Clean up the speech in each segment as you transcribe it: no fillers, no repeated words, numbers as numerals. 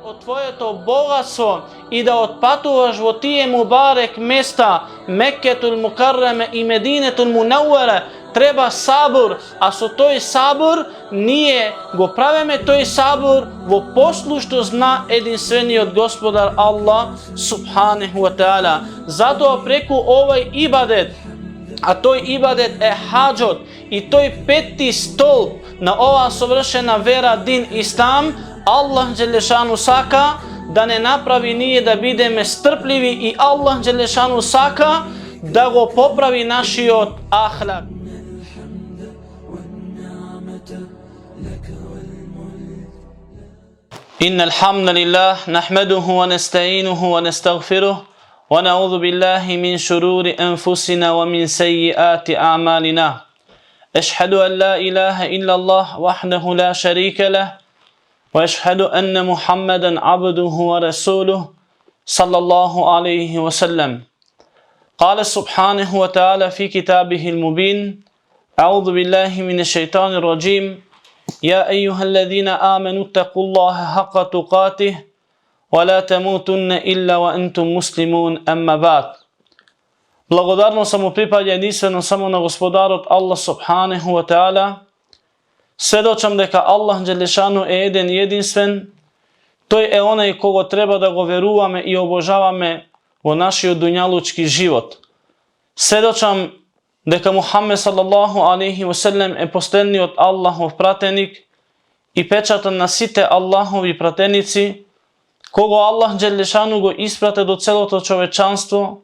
od твоето богатство и да отпатуваш во тие мубарек места, Меккетул Мукарреме и Мединетул Мунауере, треба сабур, а со тој сабур ние го правиме тој сабур во послушност на единствениот Господар Аллах Субханеху ва Теала. Затоа преку овој ибадет, а тој ибадет е хаджот и тој петти столб на оваа совршена вера дин Ислам, Аллах Джелешану сака да не направи ние да бидеме стрпливи и Аллах Джелешану сака да го поправи нашиот ахлак. إن الحمد لله نحمده ونستعينه ونستغفره ونعوذ بالله من شرور أنفسنا ومن سيئات أعمالنا. أشهد أن لا إله إلا الله وحده لا شريك له وأشهد أن محمدا عبده ورسوله صلى الله عليه وسلم. قال سبحانه وتعالى في كتابه المبين: أعوذ بالله من الشيطان الرجيم: يا أيها الذين آمنوا اتقوا الله حق تقاته ولا تموتن إلا وأنتم مسلمون أما بعد. Благодарно само припаѓа единствено само на Господарот Аллах Субханеху ва Теала. Сведочам дека Аллах Джелешану е еден и единствен. Тој е онај кого треба да го веруваме и обожаваме во нашиот дуњалучки живот. Сведочам дека Мухаммед салаллаху алейхи ва селем е последниот Аллахов пратеник и печатан на сите Аллахови пратеници, кого Аллах Джелешану го испрате до целото човечанство,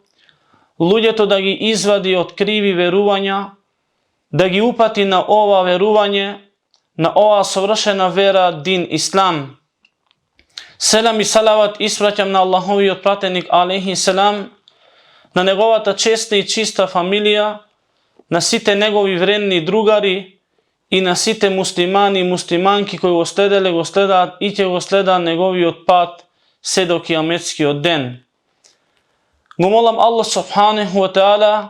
луѓето да ги извади од криви верувања, да ги упати на ова верување, на оваа совршена вера дин Ислам. Селам и салават испраќам на Аллаховиот пратеник алейхи селам, на неговата честна и чиста фамилија, на сите негови вредни другари и на сите муслимани и муслиманки кои го следеле, го следаат и ќе го следаат неговиот пат се до кијаметскиот ден. Го молам Аллах Субханеху ва Теала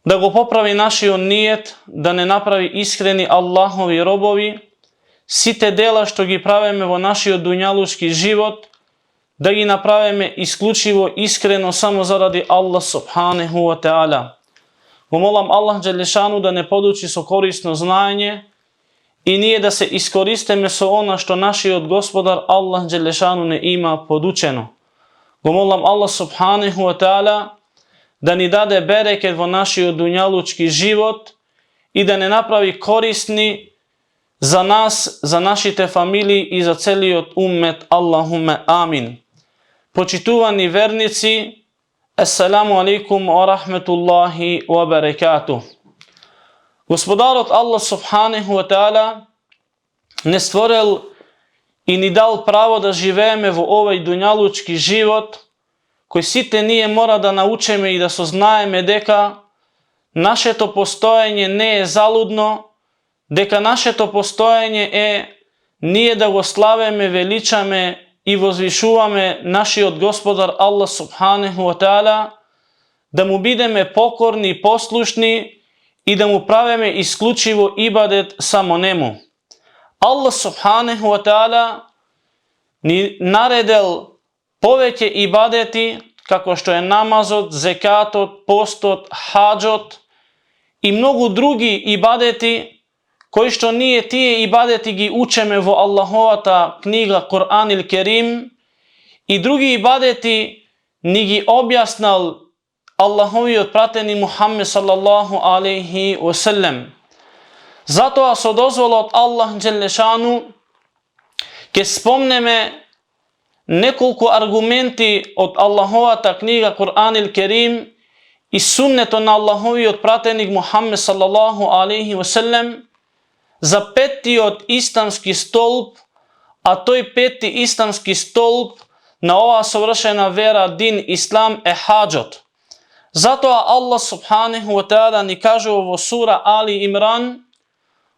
да го поправи нашиот ниет, да не направи искрени Аллахови робови, сите дела што ги правиме во нашиот дуњалушки живот, да ги направиме исклучиво искрено само заради Аллах Субханеху ва Теала. Го молам Аллах Джелешану да не подучи со корисно знаење и ние да се искористиме со она што нашиот Господар Аллах Джелешану не има подучено. Го молам Аллах Субханеху ва Теала да ни даде берекет во нашиот дуњалучки живот и да не направи корисни за нас, за нашите фамилии и за целиот уммет. Аллахуме амин. Почитувани верници, Ассаламу алейкум ва рахметуллахи ва баракатух. Господарот Аллах Субханеху ва Теала не створил и ни дал право да живееме во овој дуњалучки живот, кој сите ние мора да научиме и да сознаеме дека нашето постоење не е залудно, дека нашето постоење е ние да го славиме, величаме и возвишуваме нашиот Господар Аллах Субханеху ва Теала, да му бидеме покорни и послушни и да му правиме исклучиво ибадет само нему. Аллах Субханеху ва Теала ни наредел повеќе ибадети, како што е намазот, зекатот, постот, хаджот и многу други ибадети, кои што ние тие ибадети ги учеме во Аллаховата книга Кур'ан ил Керим, и други ибадети ни ги објаснал Аллаховиот пратеник Мухаммед салаллаху алейхи ва селем. Затоа со дозволот Аллах Джелешану ќе спомнеме неколку аргументи од Аллаховата книга Кур'ан ил Керим и суннето на Аллаховиот пратеник Мухаммед салаллаху алейхи ва селем за петтиот исламски столб, а тој петти исламски столб на оваа совршена вера дин Ислам е хаджот. Затоа Аллах Субханеху ва Теала ни кажува во сура Али Имран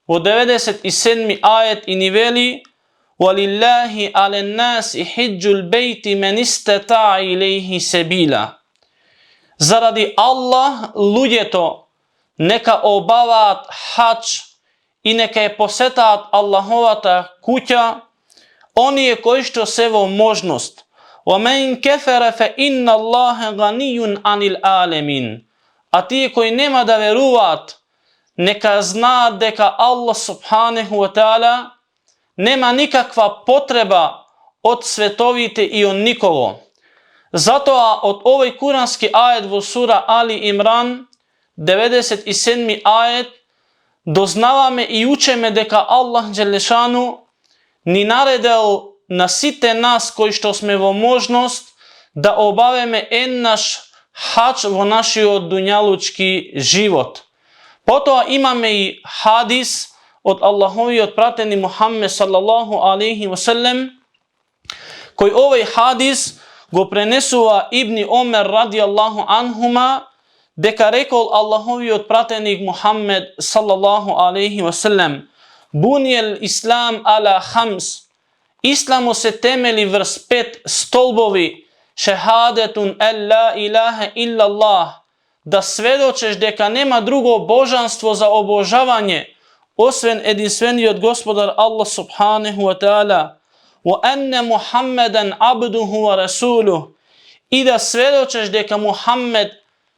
во 97 ајет и ни вели: وَلِلَّهِ عَلَى النَّاسِ حِجُّ الْبَيْتِ مَنِ اسْتَطَاعَ إِلَيْهِ سَبِيلًا. Заради Аллах луѓето нека обаваат хаџ и нека ја посетаат Аллаховата куќа, Oni je koji što sevo možnost. وَمَنْ كَفَرَ فَإِنَّ اللَّهَ غَنِيٌّ عَنِ الْعَالَمِينَ. A ti koji nema da veruvat, neka zna deka Allah subhanahu wa ta'ala nema nikakva potreba od svetovite i od nikogo. Zato od ovaj kuranski ajet u sura Ali Imran, 97. ajet, doznavame i učeme deka Allah Đelešanu ni naredel na site nas koji što sme vo možnost da obaveme naš hač vo naši dunjalučki život. Potom imame i hadis od Allahovi odprateni Muhammed sallallahu alaihi wasallam, koji ovaj hadis go prenesuva Ibni Omer radijallahu anhuma, deka rekol Allahovi odpratenik Muhammed sallallahu alaihi wasallam: Bunijel islam ala hams. Islamu se temeli vrst 5 stolbovi: šehadetun en la ilaha illa Allah, da svedočeš deka nema drugo božanstvo za obožavanje osven jedinstveni od gospodar Allah subhanahu wa ta'ala, wa anna Muhammadan abduhu wa rasuluh, i da svedočeš deka Muhammed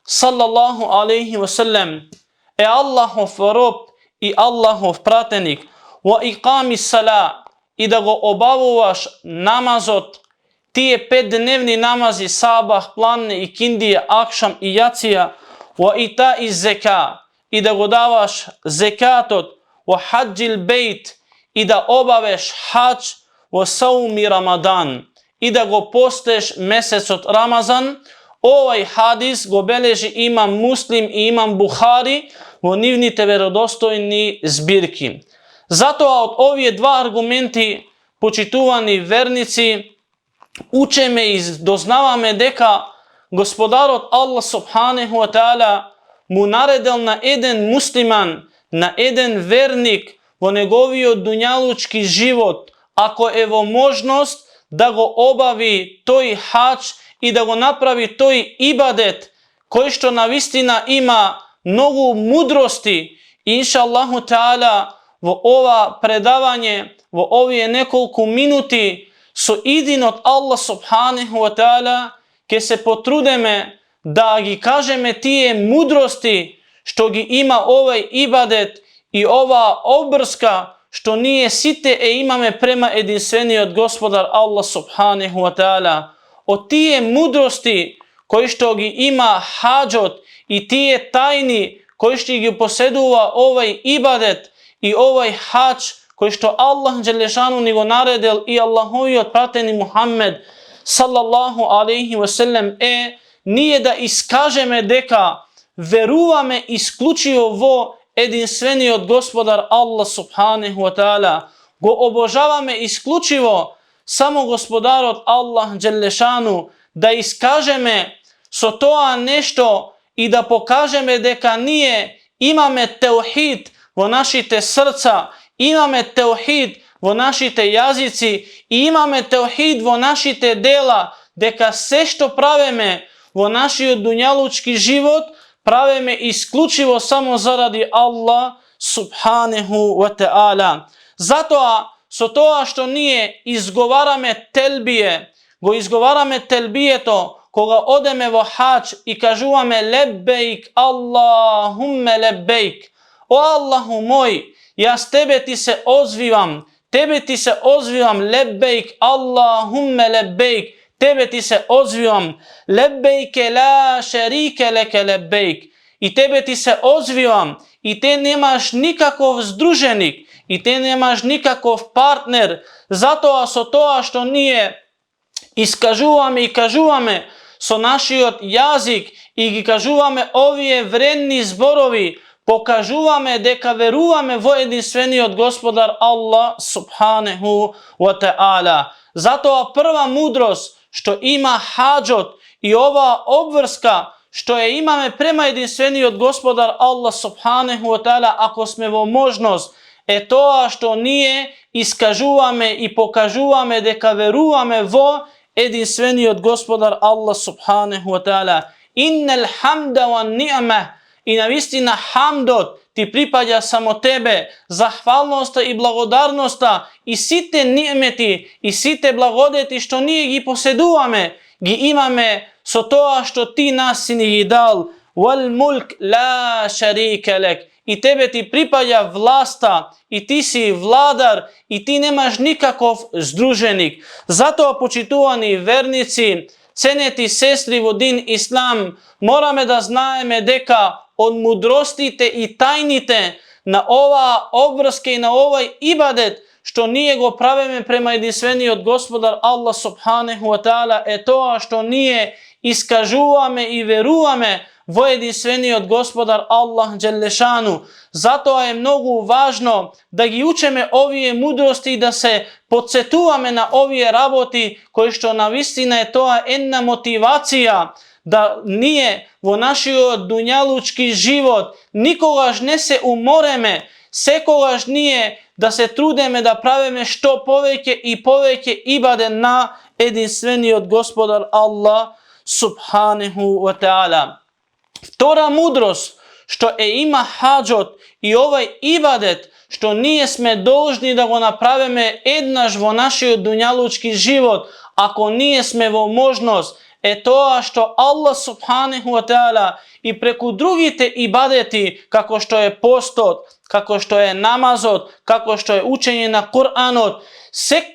sallallahu alaihi wasallam Allahov rob i Allahov pratenik, wa iqami salat, i da go obavovaš namazot, tije 5 dnevni namazi, sabah, planne i kindije, akšam i jacija, wa ita iz zeka, i da go davaš zekatot, wa hađil bejt, i da obaveš hađ, wa saumi Ramadan, i da go posteš mesecot Ramazan. Ovaj hadis go beleži imam Muslim i imam Buhari u nivnite verodostojni zbirki. Zato od ovije dva argumenti, počituvani vernici, učeme i doznavame deka gospodarot Allah subhanahu wa ta'ala mu naredel na jedan musliman, na jedan vernik vo njegovio dunjalučki život, ako evo možnost da go obavi toj hač i da go napravi toj ibadet koji što na vistina ima mnogo mudrosti. Inša Allahu ta'ala vo ova predavanje, vo ovije nekoliko minuti su idin od Allah subhanahu wa ta'ala, ke se potrudeme da gi kažeme tije mudrosti što gi ima ovaj ibadet i ova obrska što nije site imame prema jedinstveni od gospodar Allah subhanahu wa ta'ala. Od tije mudrosti koji što gi ima hađot i tije tajni koji što gi poseduva ovaj ibadet i ovaj hađ koji što Allah Đelešanu nigo naredil i Allahovi odprateni Muhammed sallallahu alaihi wasallam nije da iskažeme deka veruvame isključivo vo jedinstveni od gospodar Allah subhanahu wa ta'ala, go obožavame isključivo samo gospodarot Allah Đelešanu, da iskažeme so toa nešto i da pokažeme deka nije imame teuhid vo našite srca, imame teuhid vo našite jazici i imame teuhid vo našite dela, deka sve što praveme vo naši dunjalučki život praveme isključivo samo zaradi Allah subhanahu wa ta'ala. Zato so toa što nije izgovarame telbije, go izgovarame telbijeto, koga odeme vo hač i kažuvame lebbejk Allahumme lebbejk. O Allahu moj, ja s tebe ti se ozvivam, lebbejk Allahumme lebbejk, tebe ti se ozvivam, lebbejke la šerike leke lebbejk, i tebe ti se ozvivam, i te nemaš nikakov združenik, i te nemaš nikakov partner. Zato so toa što nije iskažuvame i kažuvame so našiot jazik i kažuvame ovije vredni zborovi, pokažuvame deka veruvame vo jedinstveni od gospodar Allah subhanahu wa ta'ala. Zato prva mudrost što ima hađot i ova obvrska što je imame prema jedinstveni od gospodar Allah subhanahu wa ta'ala, ako sme vo možnost, to što nije iskažuvame i pokažuvame deka veruvame vo jedinstveni od gospodar Allah subhanahu wa ta'ala. Innal hamda wa ni'ma, i na vistina hamdot, ti pripada samo tebe, zahvalnost i blagodarnost i site ni'meti i site blagodeti što nije gi posedujeme, gi imame so toa što ti nas si ni dal. Wal mulk la sharika lak. I tebe ti pripada vlasta i ti si vladar i ti nemaš nikakov združenik. Zato, počituvani vernici, ceneti sestri vo din islam, morame da znajeme deka od mudrostite i tajnite na ova obrske i na ovaj ibadet, što nije go praveme prema jedinstveni od gospodar Allah subhanahu wa ta'ala, to što nije iskažuvame i veruvame vo jedinstveni od gospodar Allah dželešanu. Zato je mnogo važno da gi učeme ovije mudrosti, da se podsjetujeme na ovije raboti koji što na vistina je to jedna motivacija da nije vo našio dunjalučki život nikogaž ne se umoreme, sekogaž nije da se trudeme da pravime što poveke i poveke ibade na jedinstveni od gospodar Allah subhanahu wa ta'ala. Tora mudrost što ima hađot i ovaj ibadet što nije sme dožni da go napravime jednaž vo našio dunjalučki život ako nije sme vo možnost, to što Allah subhanahu wa ta'ala i preko drugite ibadeti kako što je postot, kako što je namazot, kako što je učenje na Kur'anot,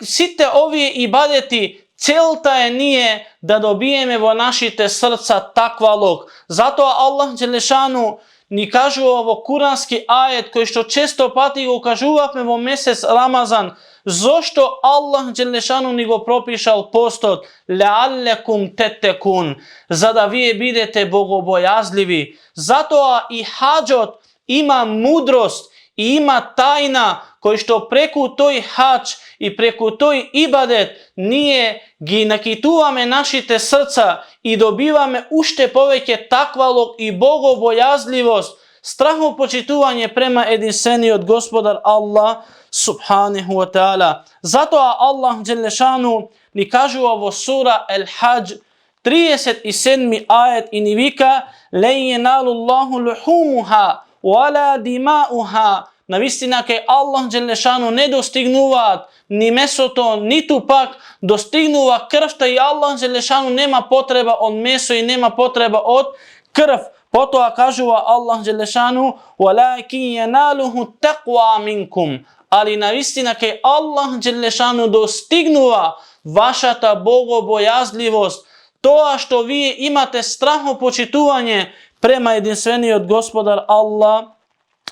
site ovije ibadeti celta je nije da dobijeme vo našite srca takvalog. Zato Allah dželešanu ni kažu ovo kuranski ajet koji što često pati go kažuvapme vo mesec Ramazan. Zašto Allah dželešanu ni go propišal postot? La'allekum tettekun. Za da vi budete bogobojazljivi. Zato i hađot ima mudrost i ima tajna koji što preko toj hač i preko toj ibadet nije gi nakituvame našite srca i dobivame ušte poveke takvalog i bogobojazljivost, strahopočituvanje prema jedinstveni od gospodar Allah subhanahu wa ta'ala. Zato Allah dželešanu ni kažu ovo sura Al-Hajj 37. ajet i ni vika le yenalu Allahu luhumuha wala dima'uha. Na vistina ke Allah dželešanu ne dostignuvat ni meso ni tu pak dostignuva krvta i Allah dželešanu nema potreba od meso i nema potreba od krv. Potom kažu Allah dželešanu walakin yanaluhu taqwa minkum. Ali na vistina ke Allah dželešanu dostignuva vaša ta bogobojazljivost, to što vi imate strahopočituvanje prema jedinstveni od gospodar Allah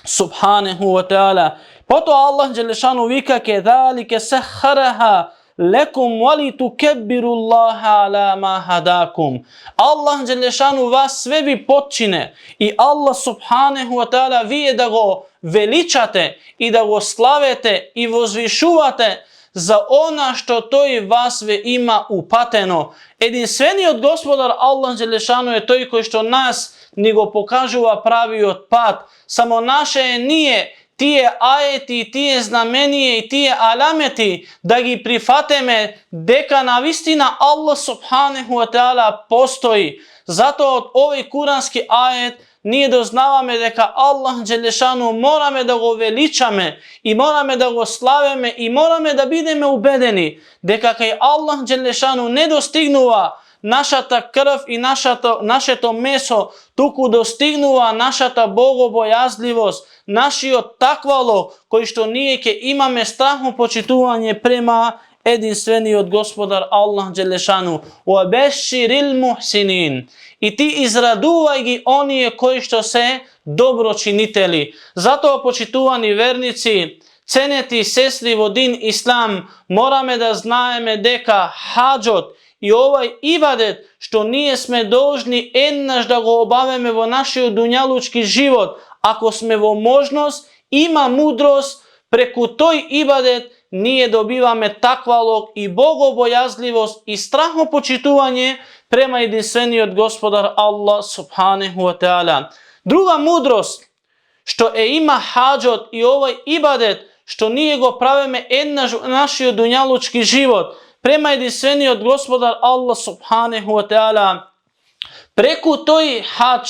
subhanahu wa ta'ala. Potom Allah dželešanu vika kedalike saharaha lekum wali tukebbiru Allaha ala ma hadakum. Allah dželešanu vas sve bi potčine i Allah subhanahu wa ta'ala vi je da go veličate i da go slavete i vozvišuvate za ona što to i vas ve ima upateno. Jedinstveni od gospodar Allah dželešanu je to koji što nas nego pokažuva pravi otpad. Samo naše nije tije ajeti, tije znamenije i tije alameti da gi prifateme deka na vistina Allah subhanahu wa ta'ala postoji. Zato od ovaj kuranski ajet nije doznavame deka Allah dželešanu morame da go veličame i morame da go slaveme i morame da bideme ubedeni deka kaj Allah dželešanu ne dostignuva naša ta krv i naše to meso, tuku dostignuva naša ta bogobojazljivost, našio takvalo koji što nije ke imame strahopočituvanje prema jedinstveni od gospodar Allah dželešanu. Wabeširil muhsinin. I ti izraduvaj gi onije koji što se dobročiniteli. Zato, počituvani vernici, ceneti sestri vo din islam, morame da znajeme deka hađot i ovaj ibadet što nije sme dožni jednaž da go obaveme vo našoj dunjalučki život. Ako sme vo možnost, ima mudrost, preko toj ibadet nije dobivame takvalog i bogobojazljivost i strahopočituvanje prema jedinstveni od gospodar Allah subhanahu wa ta'ala. Druga mudrost što ima hađot i ovaj ibadet što nije go praveme jednaž našoj dunjalučki život prema jedinstveni od gospodar Allah subhanahu wa ta'ala. Preko toj hač,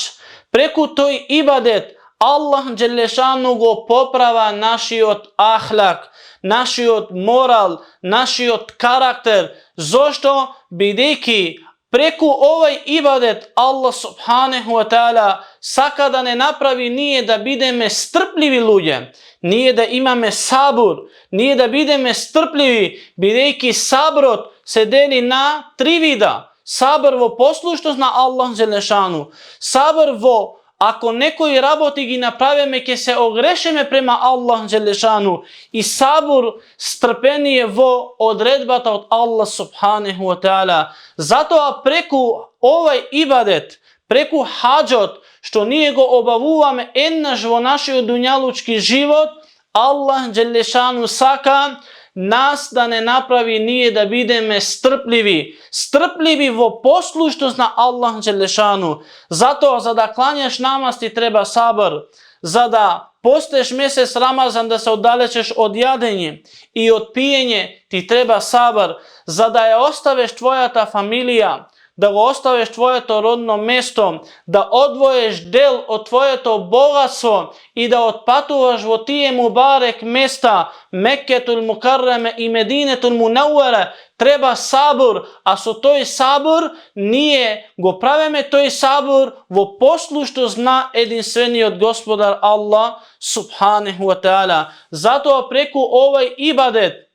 preko toj ibadet Allah Đelešanu go poprava našiot ahlak, našiot moral, našiot karakter. Zašto? Бидејќи преку овај ибадет Allah subhanahu wa ta'ala сака да не направи ние да бидеме стрпливи луѓе, ние да имаме сабур, ние да бидеме стрпливи, бидејќи саброт се дели на три вида. Сабр во послушност на Allah Đelešanu, сабр во ако некои работи ги направиме ќе се огрешиме према Allah Đelešanu и сабур стрпение во одредбата од Allah subhanahu wa ta'ala. Затоа преку овај ибадет, преку хаџот, што ние го обавуваме еднаш во нашиот дуњалучки живот, Allah Đelešanu сака нас да не направи ние да бидеме стрпливи во послушност на Allah Đelešanu. Затоа за да клањаш намаз ти треба сабр, за да постеш месец Рамазан да се оддалечеш од јадење и од пиење ти треба сабр, за да ја оставиш твојата фамилија, да го оставиш твоето родно место, да одвоеш дел од твоето богатство и да отпатуваш во тие мубарек места, Меккетул Мукарреме и Мединетул Мунауара, треба сабур, а со тој сабур ние го правиме тој сабур во послушност на единствениот Господар Allah subhanahu wa ta'ala. Затоа преку овај ибадет,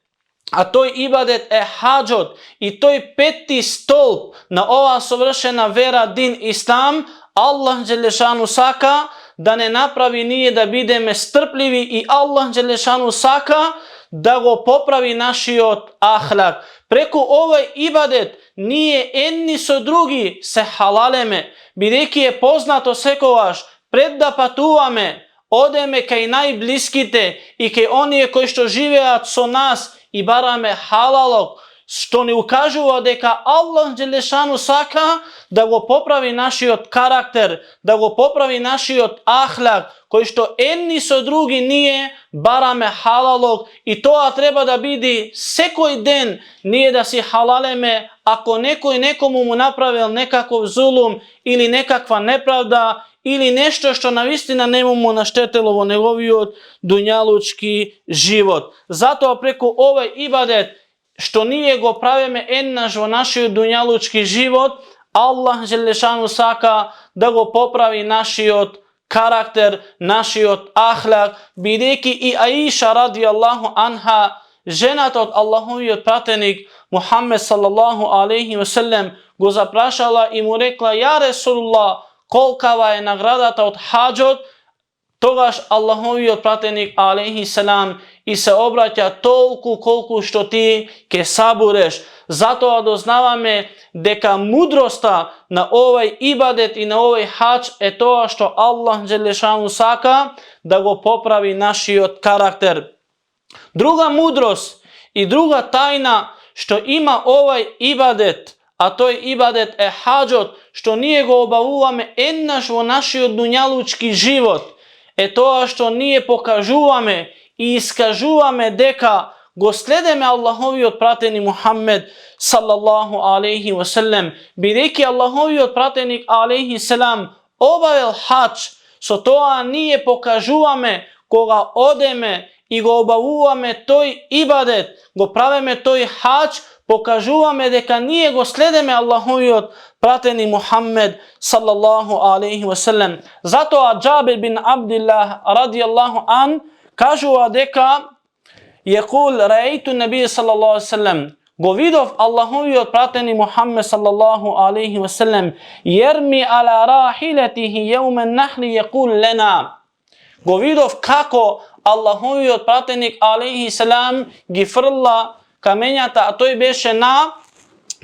а тој ибадет е хаџот и тој петти столб на оваа совршена вера дин Ислам, Allah Đelešanu сака да не направи ние да бидеме стрпливи и Allah Đelešanu сака да го поправи нашиот ахлак. Преку овај ибадет ние едни со други се халалеме, бидејќи е познато секогаш пред да патуваме, одеме кај најблиските и кај оние кои што живеат со нас и бараме халалок, што ни укажува дека Allah Đelešanu сака да го поправи нашиот карактер, да го поправи нашиот ахлак, кој што едни со други ние бараме халалок и тоа треба да биде секој ден ние да си халалеме ако некој некому му направил некаков зулум или некаква неправда или нешто што навистина нему му наштетело во неговиот дуњалучки живот. Затоа преку овај ибадет што ние го правиме еднаш во нашиот дуњалучки живот, Allah Đelešanu сака да го поправи нашиот карактер, нашиот ахлак, бидејќи и Аиша радијаллаху анха, жената од Аллаховиот пратеник Мухаммед салаллаху алейхи ва селем, го запрашала и му рекла: "Ја Ресулуллах, колкава е наградата од хаџот?" Тогаш Аллаховиот пратеник алейхи селам и се обраќа: "Толку колку што ти ке сабуреш." Затоа дознаваме дека мудроста на овај ибадет и на овај хаџ е тоа што Allah Đelešanu сака да го поправи нашиот карактер. Друга мудрост и друга тајна што има овај ибадет, а тој ибадет е хаџот што ние го обавуваме еднаш во нашиот дуњалучки живот, е тоа што ние покажуваме и искажуваме дека го следеме Аллаховиот пратеник Мухаммед салаллаху алейхи ва селем, бидејќи Аллаховиот пратеник алейхи селам обавил хаџ, со тоа ние покажуваме кога одеме и го обавуваме тој ибадет, го правиме тој хаџ, покажуваме дека ние го следеме Аллаховиот пратеник Мухаммед салаллаху алейхи ва селем. Затоа Џабир бин Абдилlah радијаллаху ан кажува дека Јекул раејту набија салаллаху алейхи ва селем, го видов Аллаховиот пратеник Мухаммед салаллаху алейхи ва селем, јерми ала рахилетихи јаумен нахли јекул лена. Го видов како Аллаховиот пратеник алейхи селам ги фрла камењата, а тој беше на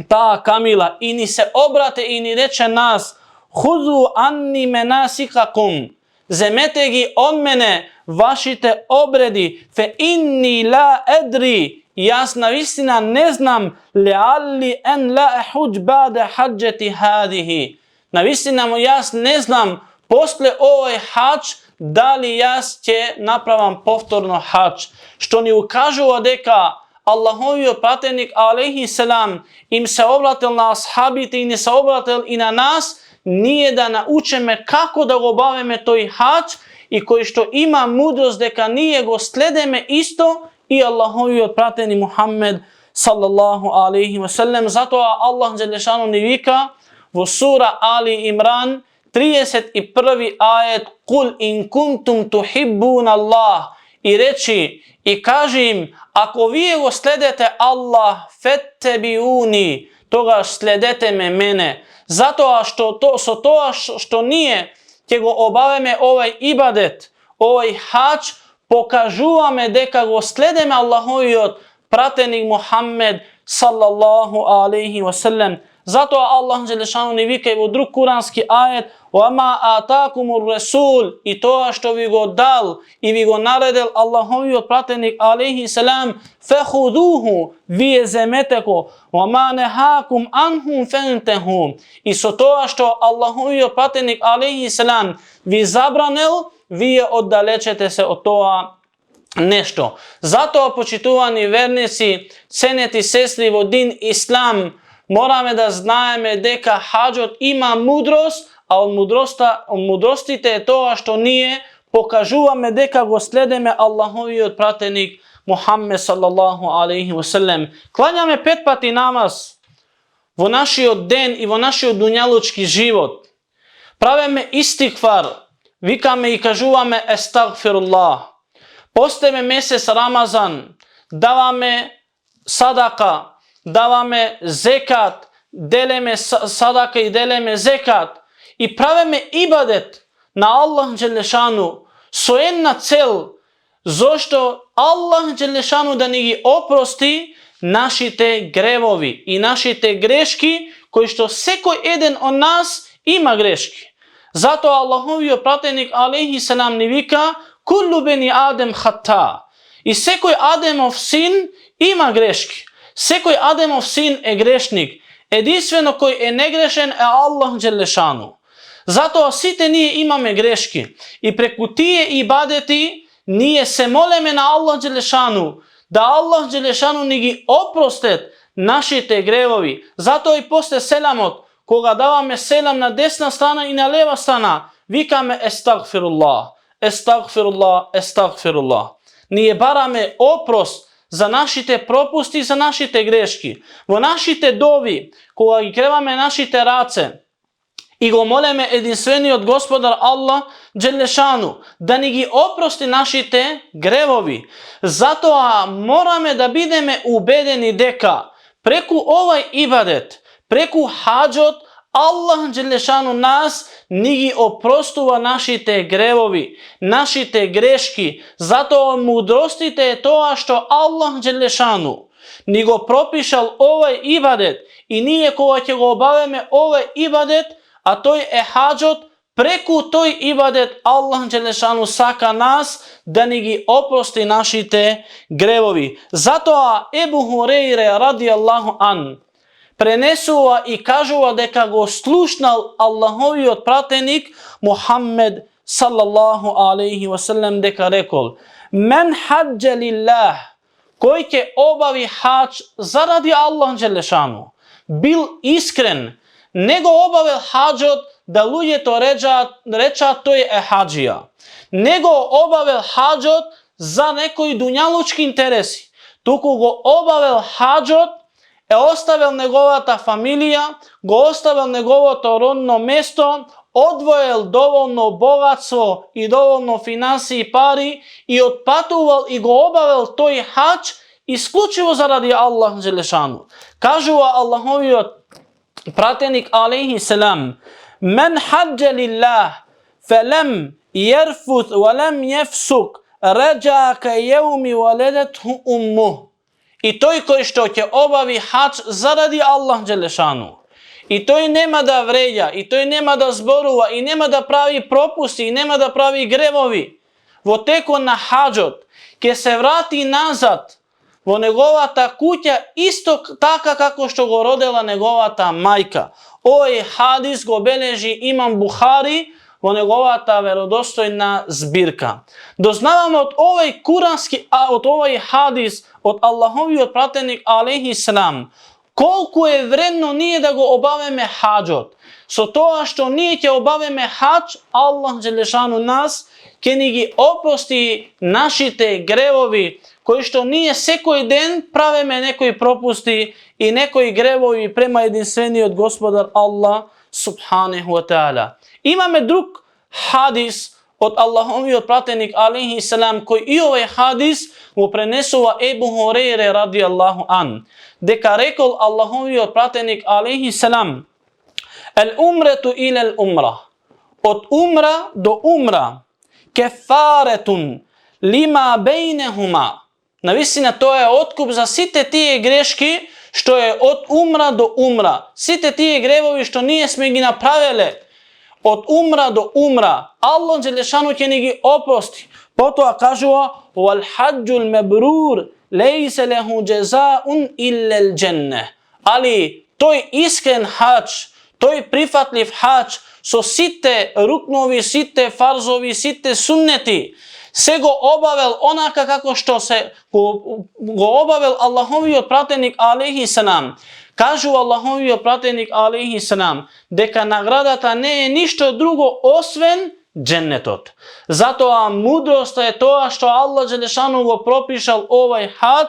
таа камила и ни се обрате и ни рече нас: "Хузу анни менасикакум", земете ги од мене вашите обреди, фе инни ла едри, јас навистина не знам, леалли ен ла ехуџ баде хаџети хадихи, навистина јас не знам после овој хаџ дали јас ќе направам повторно хаџ, што ни укажува дека Аллаховиот пратеник алейхи селам им се обратил на асхабите и не се обратил и на нас, ние да научиме како да го бавиме тој хаџ i koji što ima mudrost deka nije go sledeme isto i Allahovi otprateni Muhammed sallallahu alaihi wa sallam. Zato Allah dželešanu ni vika u sura Ali Imran 31. ajet Kul in kuntum tuhibbun Allah i reći i kaži im ako vi go sledete Allah fettebiuni toga sledete mene. Zato što nije ke go obaveme ovaj ibadet, ovaj hač, pokažuvame deka go sledeme Allahovi od pratenik Muhammed sallallahu alaihi wa sallam. Zato Allah dželešanu ni vika u drug kuranski ajet وَمَا آتَاكُمُ الرَّسُولِ i to što vi go dal i vi go naredil Allahovi od pratenik alaihi salam فَخُذُوهُ vi je zemeteko وَمَا نَهَاكُمْ أَنْهُمْ فَانْتَهُمْ i so to što Allahovi od pratenik alaihi salam vi zabranil, vi je oddalečete se od toga nešto. Zato počituvani vernici, ceneti sestri u din Islam, morame da znajeme deka hađot ima mudrost, a od mudrosti te je to što nije, pokažuvame deka go sledeme Allahovi od pratenik Muhammed sallallahu alaihi wa sallam. Klanjame petpati namaz vo naši od den i vo naši od dunjalučki život. Praveme istikvar, vikame i kažuvame estagfirullah. Posteme mesec Ramazan, davame sadaka, davame zekat, deleme sadaka i deleme zekat i praveme ibadet na Allah dželešanu so jedna cel zašto Allah dželešanu da ni oprosti našite grevovi i našite greški koji što seko jedan od nas ima greški. Zato Allahovi pratenik alejhi selam ni vika kullu beni Adem hata i sekoj Ademov sin ima greški. Sekoj Ademov sin je grešnik. Jedinstveno koji je negrešen je Allah dželešanu. Zato site nije imame greški i preko tije ibadeti nije se moleme na Allah dželešanu da Allah dželešanu nigi oprostet našite grevovi. Zato i posle selamot koga davame selam na desna strana i na leva strana vikame estagfirullah, estagfirullah, estagfirullah. Nije barame oprost za našite propusti, za našite greški. Vo našite dovi koga i krevame našite race i go moleme jedinstveni od gospodar Allah dželešanu da ni gi oprosti našite grevovi. Zato morame da bideme ubedeni deka preku ovaj ibadet, preku hađot Allah dželešanu nas nigi oprostuva našite grevovi, našite greški. Zato mudrostite je to što Allah dželešanu nigo propišal ovaj ibadet i nije koga će go obaveme ovaj ibadet, a to je hađot, preku toj ibadet Allah dželešanu saka nas da nigi oprosti našite grevovi. Zato Ebu Hureyre radijallahu an prenesuva i kažuva deka go slušnal Allahovi otpratenik Muhammed sallallahu alaihi wa sallam deka rekol men hađe lillah koji će obavi hađ zaradi Allah dželešanu bil iskren nego obavil hađot da ljudje to reča to je hađija nego obavil hađot za nekoj dunjalučki interesi tuku go obavil hađot ostavil njegovata familija, go ostavil njegovato rodno mesto, odvojil dovoljno bogatstvo i dovoljno finansije i pari i otpatuval i go obavil toj hač isključivo zaradi Allah dželešanu. Kažu Allahovi pratenik alejhi selam men hađe lillah felem jerfuth walem jefsuk ređa ka jevmi waledethu ummuh. I to je koji što će obavi hač zaradi Allah dželešanu. I to je nema da vređa, i to je nema da zboruva, i nema da pravi propusti, i nema da pravi grevovi. Vo teko na hađot, ke se vrati nazad, vo njegovata kuća isto taka kako što go rodila njegovata majka. Ovaj hadis go beleži Imam Buhari, vo njegovata verodostojna zbirka. Doznavamo od ovaj kuranski, od ovaj hadis, od Allahovi otpratenik alejhi selam, Koliko je vredno nije da go obaveme hađot. So to što nije će obaveme hađ, Allah dželešanu nas, ke nigi oprosti našite grevovi, koji što nije sekoj den praveme nekoj propusti i nekoj grevovi prema jedinstveni od gospodar Allah subhanahu wa ta'ala. Imame drug hadis od Allahovi otpratenik alaihi salam, koji i ovaj hadis mu prenesuva Ebu Hureyre radijallahu an. Deka rekol Allahovi otpratenik alaihi salam, el umretu ila el umra. Od umra do umra. Kefaretun lima bejnehuma. Navistina to je otkup za site tije greški što je od umra do umra. Site tije grevovi što nije sme gi napravile. Od umra do umra. Allah dželešanu će ni gi oprosti. Potom kažu wal hađul mebrur lejse lehu džezaun illel dženne. Ali to je iskren hađ, to je prifatljiv hađ, so site ruknovi, site farzovi, site sunneti, se go obavel onaka kako što se go obavel Allahovi otpratenik alaihi salam. Kažu Allahovi otpratenik alaihi salam, deka nagradata ne je ništo drugo osven džennetot. Zato mudrost je to što Allah dželešanu go propišal ovaj hađ,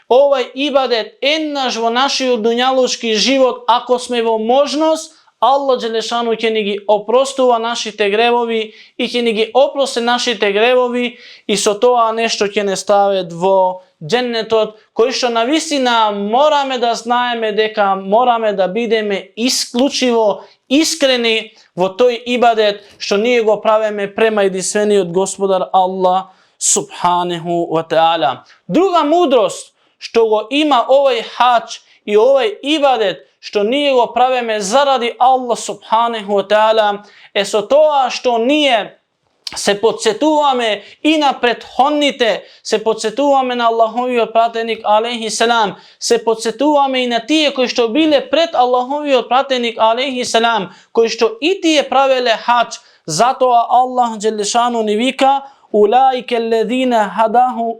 ovaj ibadet ennaš vo naši dunjalučki život, ako sme vo možnost, Allah dželešanu će ni gi oprostuva našite grevovi i će ni gi oproste našite grevovi i so to nešto će ne stave dvo džennetot, koji što na vistina morame da znajeme deka morame da bideme isključivo iskreni vo toj ibadet što nije go praveme prema jedinstveni od gospodar Allah subhanahu wa ta'ala. Druga mudrost što go ima ovaj hađ i ovaj ibadet što nije go praveme zaradi Allah subhanahu wa ta'ala, so to što nije se podsjetuvame i na prethodnite, se podsjetuvame na Allahovi otpratenik alaihi salam, se podsjetuvame i na tije koji što bile pred Allahovi otpratenik alaihi salam, koji što i tije pravele hađ. Zato Allah dželešanu ni vika ulaike alladhina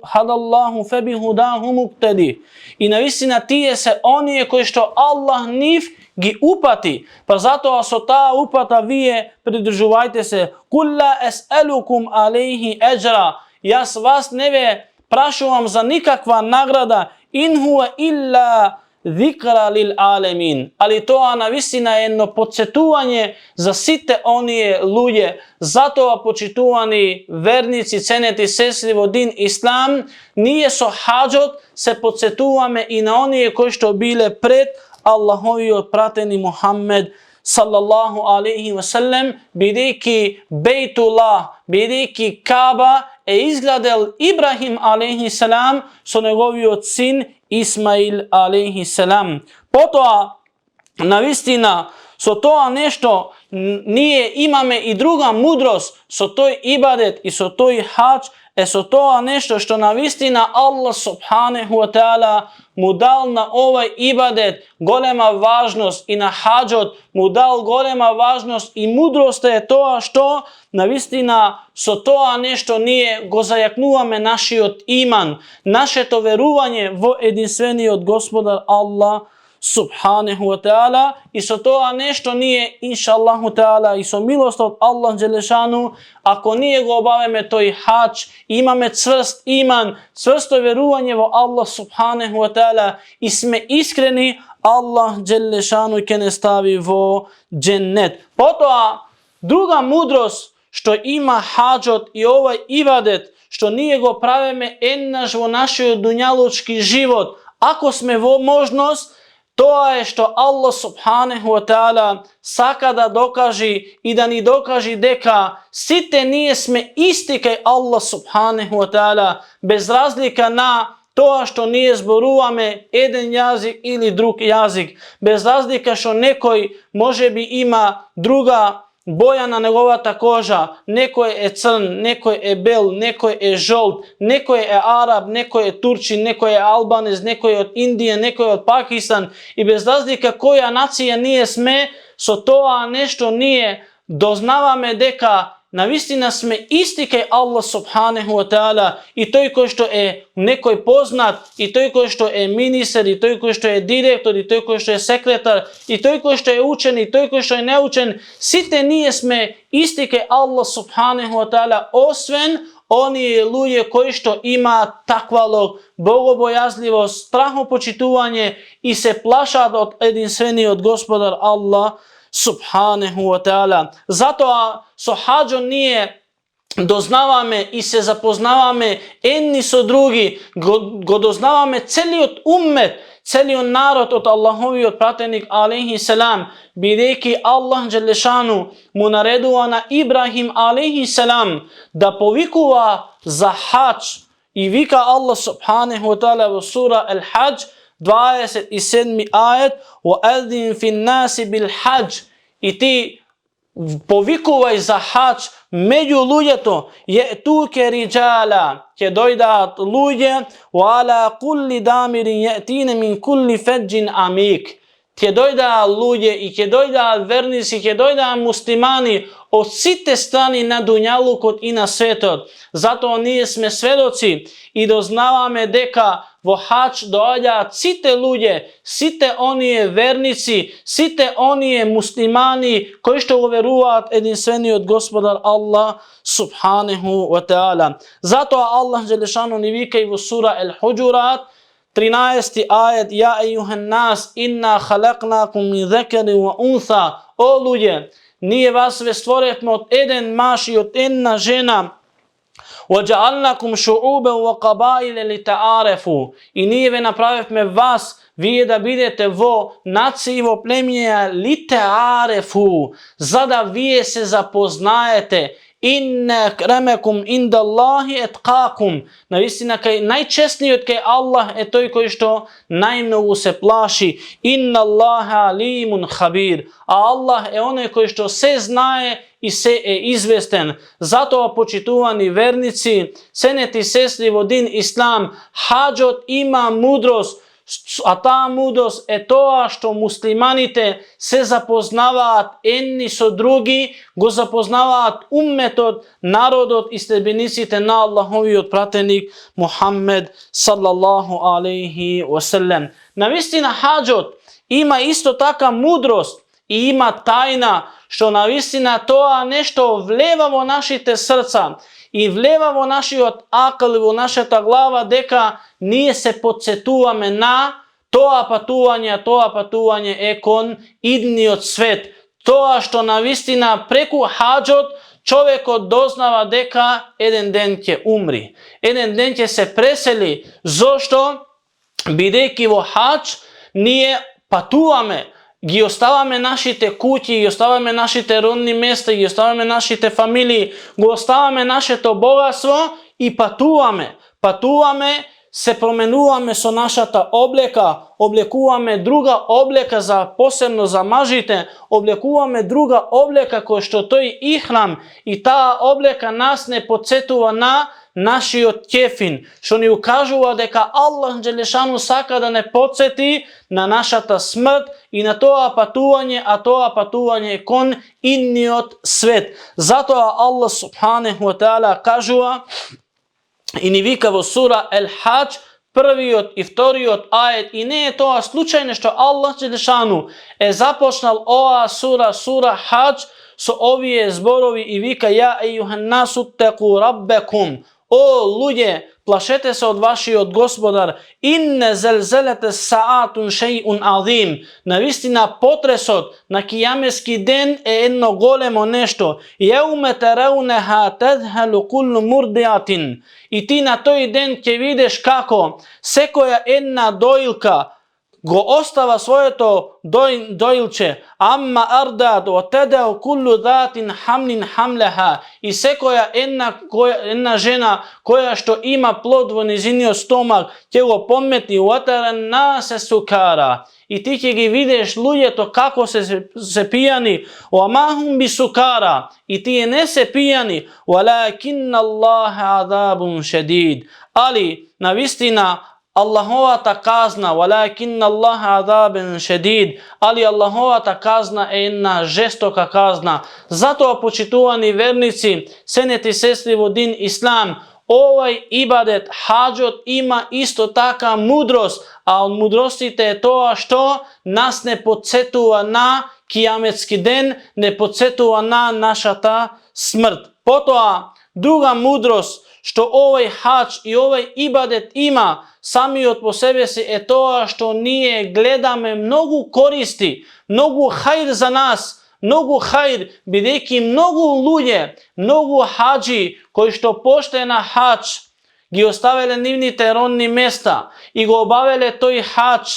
hadallahu fabihudahu muqtadi. I navistina tije se oni koji što Allah njih gi upati. Pa zato so ta upata vije pridržuvajte se. Kulla es'alukum alejhi ejra. Ja vas ne prašuvam za nikakva nagrada. In huwa illa zikra lil alemin. Ali to navistina jedno podsjetuvanje za site onije luje. Zato počituvani vernici, ceneti sestri vo din islam, nije so hađot, se podsjetuvame i na onije koji što bile pred Allahovi otprateni Muhammed sallallahu alaihi wa sallam, bidiki Bejtullah, bidiki Kaaba, izgledal Ibrahim alaihi salam, so njegovi od sin Ismail alaihi salam. Potom navistina so to nešto nije imame i druga mudrost, so to je ibadet i so to je hađ, so to nešto što navistina Allah subhanahu wa ta'ala mu dal na ovaj ibadet golema važnost i na hađot mu dal golema važnost i mudrost je to što navistina so to nešto nije go zajaknuvame naši od iman, naše to veruvanje vo jedinstveni od gospodar Allah subhanahu wa ta'ala i so to nešto nije inša Allahu ta'ala i so milost od Allah dželešanu ako nije go obaveme toj hađ, imame cvrst iman, cvrsto veruvanje vo Allah subhanahu wa ta'ala i sme iskreni, Allah dželešanu ke ne stavi vo džennet. Potom druga mudrost što ima hađot i ovaj ibadet što nije go praveme ennaš vo našoj dunjalučki život, ako sme vo možnost, to je što Allah subhanahu wa ta'ala saka da dokaži i da ni dokaži deka site nije sme isti kaj Allah subhanahu wa ta'ala bez razlika na to što nije zboruvame jedan jazik ili drug jazik, bez razlika što nekoj može bi ima druga boja na njegovata koža, neko je crn, neko je bel, neko je žolt, neko je Arab, neko je Turčin, neko je Albanez, neko je od Indije, neko je od Pakistan i bez razlika koja nacija nije sme, so to nešto nije doznavame deka na vistina sme isti kaj Allah subhanahu wa ta'ala i toj koji što je nekoj poznat, i toj koji što je ministar, i toj koji što je direktor, i toj koji što je sekretar, i toj koji što je učen, i toj koji što je neučen, site nije sme isti kaj Allah subhanahu wa ta'ala osven oni ljudi koji što ima takvalog, bogobojazljivost, strahopočituvanje i se plaša od jedinstveni od gospodar Allah subhanahu wa ta'ala. Zato so hađo nije doznavame i se zapoznavame jedni so drugi, go doznavame celiot ummet, celiot narod od Allahovi od pratenik alaihi salam, bi reki Allah Đelešanu mu naredува na Ibrahim alaihi salam da povikuva za hađ i vika Allah subhanahu wa ta'ala u sura Al-Hajj 27. ajet وَأَذِّنْ فِي النَّاسِ بِالْحَجِّ i ti povikuvaj za hađ među ljudeto je tuke riđala će dojdat ljude وَعَلَى كُلِّ دَامِرٍ يَأْتِينَ مِنْ كُلِّ فَجٍ عَمِيقٍ će dojda ljude i će dojda vernici, će dojda muslimani od site strani na dunjalu i na svetot. Zato nije sme svedoci i doznavame deka vo hač dojda site ljude, site oni vernici, site oni muslimani koji što uveruvat jedinstveni od gospodar Allah subhanahu wa ta'ala. Zato Allah Đelešanu ni vika i u sura Al-Huđurat 13. ajet ja ejuhan nas inna halaknakum min zekeri wa untha o ljude, nije vas sve stvoretno od jedan maš i od jedna žena وَجَعَلْنَكُمْ شُعُوبًا وَقَبَائِلَ لِتَعَارَفُوا i nije ve napravime vas vi da budete vo naciji vo plemljenja لِتَعَارَفُوا zada vi se zapoznajete inna akramakum inda Allahi etqakum na vistina kaj najčesniji od kaj Allah je toj koji što najmnogu se plaši inna Allaha alimun khabir a Allah je onaj koji što se znaje i se je izvesten. Zato počituvani vernici, seneti sestri vodin islam, hađot ima mudrost, a ta mudrost je to što muslimanite se zapoznavat jedni so drugi, go zapoznavat ummetod, narodot i stebenicite na Allahovi od pratenik Muhammed sallallahu alaihi wasallam. Na vistina hađot ima isto taka mudrost i ima tajna što na vistina to nešto vlevamo našite srca i vlevamo naši od akalivu našeta glava deka nije se podsetuvame na to patuvanje ekon idni od svet. To što na vistina preku hađot čovjek doznava deka jedan den će umri. Jedan den će se preseli. Zašto? Bi rekivo hađ nije patuvame. I ostavame našite kući, i ostavame našite rodni mjesta, i ostavame našite familiji, i ostavame naše to bogatstvo i patuvame, se promenuvame so našata obleka, oblekuvame druga obleka za posebno zamažite, oblekuvame druga obleka ko što to je ihram i ta obleka nas ne podsetuva na naši od kefin, što ni ukažuva deka Allah Đelešanu saka da ne podsjeti na našata smrt i na to patuvanje, a to patuvanje je kon inni od svet. Zato Allah subhanahu wa ta'ala kažuva i ni vikavo sura Al-Hajj prvi od i vtori od ajet i ne je to slučajno što Allah Đelešanu je započnal ova sura Hajj so ovije zborovi i vika ja ejuhan nasu teku rabbekum o ljudje, plašete se od vaši od gospodar, inne zelzelete sa'atun še'un azim, na vistina potresot, na kijameski den je jedno golemo nešto, jeume tereuneha tedhelu kullu murdijatin, i ti na toj den će videš kako sekoja jedna dojilka go ostava svoje to dojilče, amma ardad o tedeo kullu datin hamlin hamleha i sekoja jedna žena koja što ima plod vo nizinio stomak će go pometi u otaren nase sukara i ti će gi videš luje to kako se pijani o amahum bi sukara i ti je ne se pijani walakinna Allaha adabun šedid ali na vistina Allahova ta kazna, walakin Allah azaben šedid, ali Allahova ta kazna je jedna žestoka kazna. Zato, počituvani vernici, seneti sestri vodin Islam, ovaj ibadet, hadžot, ima isto taka mudrost, a od mudrosti te je to što nas ne podsjetuva na kijametski den, ne podsjetuva na naša ta smrt. Potom, druga mudrost što ovaj hadž i ovaj ibadet ima sami od po sebe si je to što nije gledame mnogo koristi, mnogo hajr za nas, mnogo hajr, bi neki mnogo ljudje, mnogo hađi koji što pošte na hadž, gi ostavile nivnite rodni mesta i go obavile toj hadž,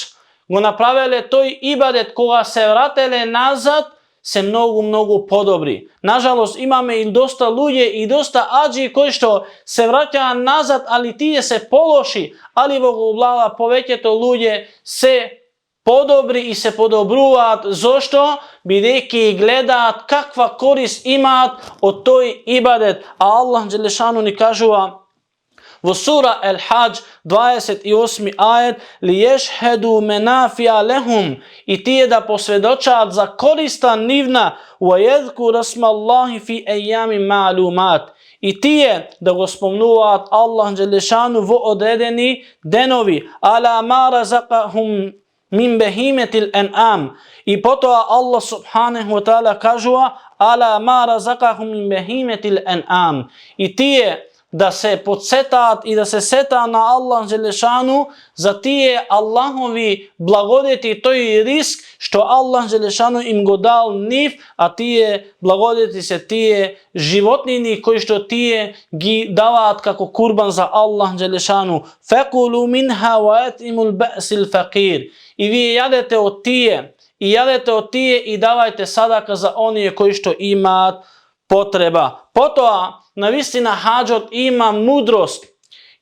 go napravile toj ibadet koga se vratele nazad, se mnogo podobri. Nažalost, imame i dosta ljudje i dosta ađi koji što se vraća nazad, ali tije se pološi, ali voglava povećeto ljudje se podobri i se podobruvat. Zašto? Bi neki gledat kakva korist imat od toj ibadet. A Allah dželešanu ni kažuva u sura Al-Hajj 28. ajet li ješhedu menafija lehum i tije da posvjedočat za korista nivna wa jedku rasmallahi fi ejami ma'lumat i tije da go spomnuvat Allah dželešanu v odredeni denovi ala ma razaqahum min behimetil en'am i potom Allah subhanahu wa ta'ala kažuva ala ma razaqahum min behimetil en'am i tije da se podsjetat i da se seta na Allah dželešanu za tije Allahovi blagodeti, to je risk što Allah dželešanu im go dal niv, a tije blagodeti se tije životnini koji što tije gi davat kako kurban za Allah dželešanu. Fekulu minha wa etimul ba'sil faqir. I vi jadete od tije i davajte sadaka za onije koji što imat potreba. Potom, na vistina hadžot ima mudrost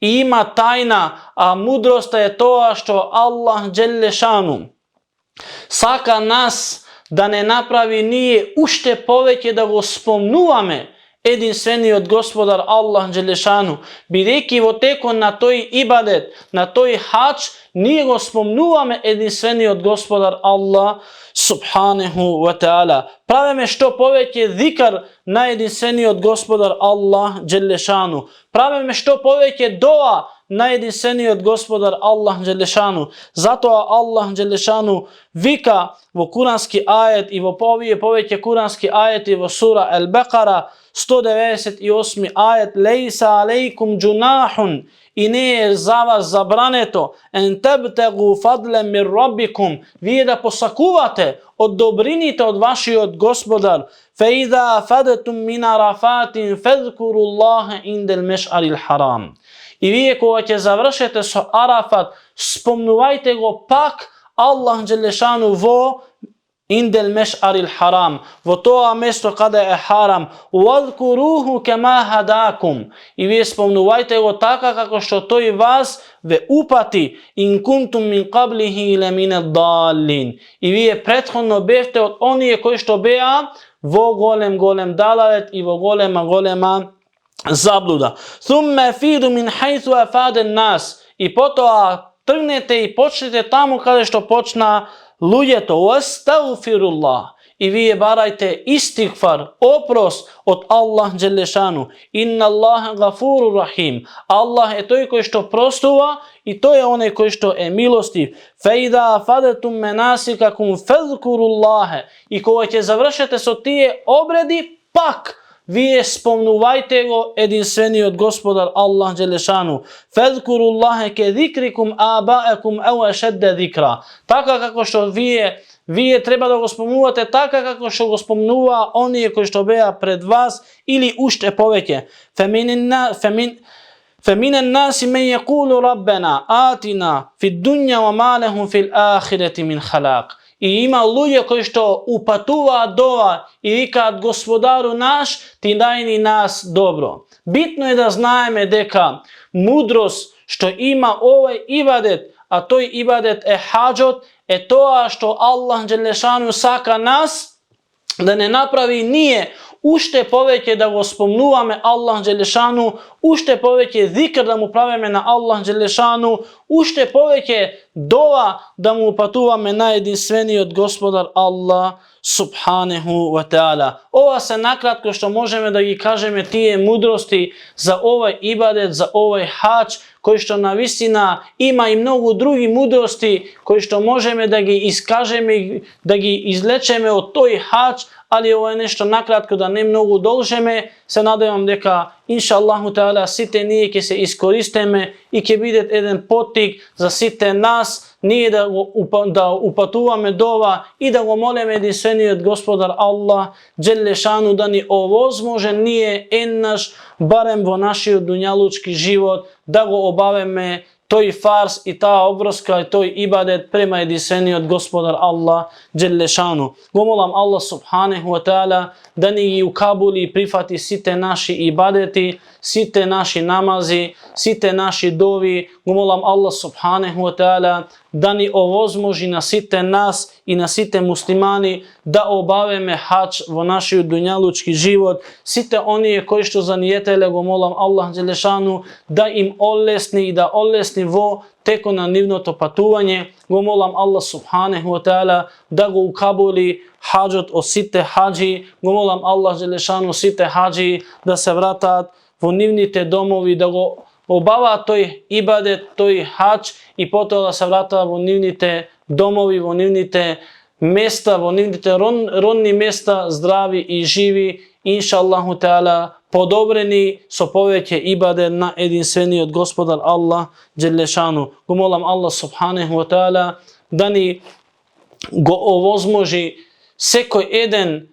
i ima tajna, a mudrost je to što Allah dželešanu saka nas da ne napravi nije ušte poveće da go spomnuvame jedinstveni od gospodar Allah dželešanu. Bi reki vo teko na toj ibadet, na toj hadž, nije go spomnuvame jedinstveni od gospodar Allah subhanahu wa ta'ala. Prave me što poveće zikar na jedinstveni od gospodar Allah dželešanu. Prave me što poveće dova na jedinstveni od gospodar Allah dželešanu. Zato Allah dželešanu vika vo kuranski ajet i vo poveće kuranski ajet i vo sura Al-Baqara 198. ajet lejsa alejkum džunahun i nije za vas zabraneto en tebtegu fadlem mir rabbikum vi da posakuvate od dobrinite od vaši od gospodar fe iza fadetum min arafatin fezkuru Allahe indel meš'aril haram i vi koja će završete so Arafat spomnuvajte go pak Allah dželešanu vo indel meš'aril haram vo to mesto kada je haram wadkuruhu kema hadakum i vi spomnuvajte go taka kako što to i vas ve upati in kuntum min qablihi le min ad-dallin i vi je prethodno befte od onije koji što beja vo golem dalalet i vo golema zabluda. Thumme fidu min hajthu afaden nas i potom trgnete i počnete tamo kada što počna ljujeto. Wastagfirullah i vi je barajte istighfar, oprost od Allah dželešanu. Inna Allaha gafuru rahim. Allah je to koji što prostuva i to je onaj koji što je milostiv. Fe idha fadetum menasikakum fezkurullahe i koja će završete so tije obredi pak vi je spomnuvajte go jedinstveni od gospodar Allah dželešanu. Fezkurullahe ke zikrikum abaekum au ešedde zikra. Tako kako što vi je treba da go spomnuvate tako kako što go spomnuva oni koji što beja pred vas ili ušte poveće. فَمِنَ النَّاسِ مَنْ يَقُولُ رَبَّنَا آتِنَا فِي الدُّنْيَا وَمَا لَهُمْ فِي الْآخِرَةِ مِنْ خَلَاقٍ I ima ljudi koji što upatuva dova i vikat gospodaru naš ti daj ni nas dobro. Bitno je da znajeme deka mudrost što ima ovaj ibadet, a to je ibadet hadžot, to što Allah dželešanu saka nas da ne napravi nije ušte poveke da go spomnuvame Allah Đelešanu, ušte poveke zikr da mu praveme na Allah Đelešanu, ušte poveke dova da mu upatuvame najjedinstveniji od gospodar Allah subhanahu wa ta'ala. Ova se nakratko što možemo da gi kažeme tije mudrosti za ovaj ibadet, za ovaj hač, koji što na visina ima i mnogo drugih mudrosti koji što možemo da gi iskažeme, da gi izlečeme od toj hač, ali ovo je nešto nakratko da ne mnogo dolžeme. Se nadam deka inša Allahu ta'ala site nije ke se iskoristeme i ke bidet jedan potik za site nas, nije da upatuvame dova i da go moleme jedinstveni od gospodar Allah Đelešanu da ni ovozmože nije en naš, barem vo naši dunjalučki život, da go obaveme toj fars i ta obroska i toj ibadet prema jedinstveni od gospodar Allah Đelešanu. Gomolam Allah subhanahu wa ta'ala da ni u Kabuli prihvati site naši ibadeti, site naši namazi, site naši dovi. Gomolam Allah subhanahu wa ta'ala da ni ovozmoži na site nas i na site muslimani da obaveme hač vo naši dunjalučki život. Site oni koji što zanijetele, gomolam Allah Đelešanu da im olesni i da olesni vo teko na nivnoto patuvanje. Gomolam Allah subhanahu wa ta'ala da go ukabuli hađot o site hađi. Gomolam Allah Đelešanu site hađi da se vratat vo nivnite domovi, da go obava toj ibadet, toj hač i potom da se vrata vo nivnite domovi, vo nivnite mesta, vo nivnite ronni mesta, zdravi i živi, inša Allahu ta'ala podobreni so poveke ibadet na jedinstveni od gospodar Allah Đelešanu. Gomolam Allah subhanahu wa ta'ala da ni go ovozmoži sekoj eden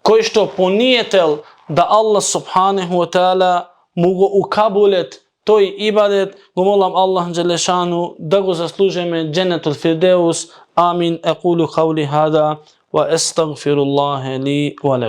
koji što ponijetel da Allah subhanahu wa ta'ala mu go ukabulet toj ibadet. Gomolam Allah Đelešanu da go zaslužeme džennetul firdeus. Amin. Aqulu qavli hada wa astaghfirullaha li wa lakum.